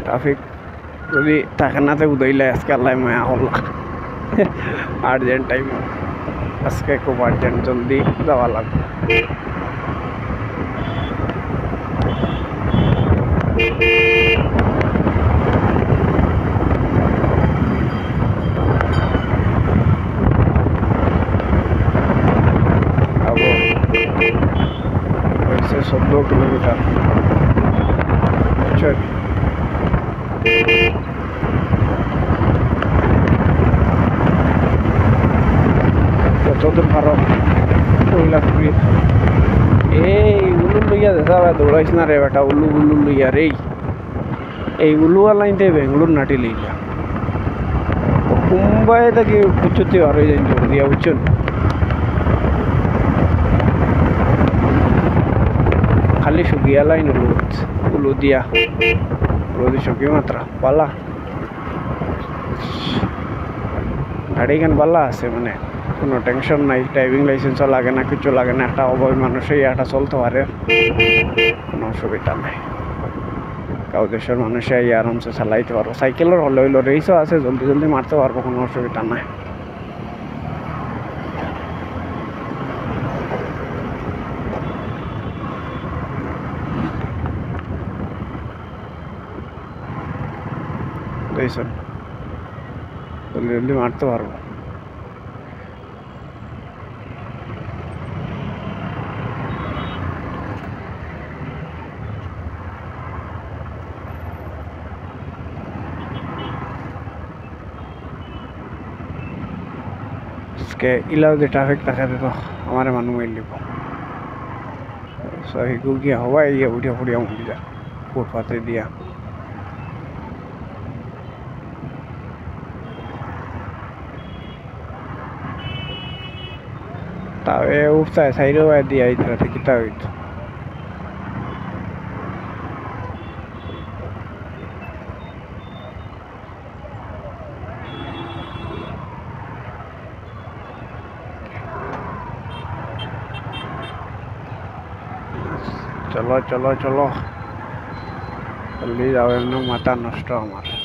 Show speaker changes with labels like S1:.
S1: traffic যদি থাকে না তো উদইলে আজকে আল্লাহ মায়া হল্লা আর্জেন্ট টাইম আজকে খুব আর্জেন্ট জলদি যাওয়া লাগবে वैसे 14 किलोमीटर चल যতদূর পারো ওইলা ঘুরি এই উলু লইয়া দেখা দৌড়াইস না রে বেটা উলু উলু লইয়া রে এই উলুওয়ালাইতে বেঙ্গলোর নাটি লইলা মুম্বাই থেকে কুচুতে বার হয়ে যাই জোর দিয়া বুঝছেন খালি শুকিয়া লাইন উলু দিয়া উলু শুকিয়ে মাত্র পালা গাড়ি গান পালা আছে মানে কোনো টেনশন নাই ড্রাইভিং লাইসেন্সও লাগে না কিছু লাগে না একটা অবয় মানুষই এটা চলতে পারে কোনো অসুবিধা নাই গাঁও দেশের মানুষে এই আরামসে চালাইতে পারবো সাইকেলের হলে হইলো রেসও আছে জলদি জলদি মারতে পারবো কোনো অসুবিধা নাই জলদি জলদি মারতে পারবো के इलाव दे ट्रैफिक तक तो हमारे मन में लिखो सही क्योंकि हवा ये उड़िया उड़िया मुड़ जा फुटपाथ दिया तावे उठता है साइड में दिया इधर से कितना हुई तो चलो चलो चलो जल्दी जाओ माथा नष्ट हमारे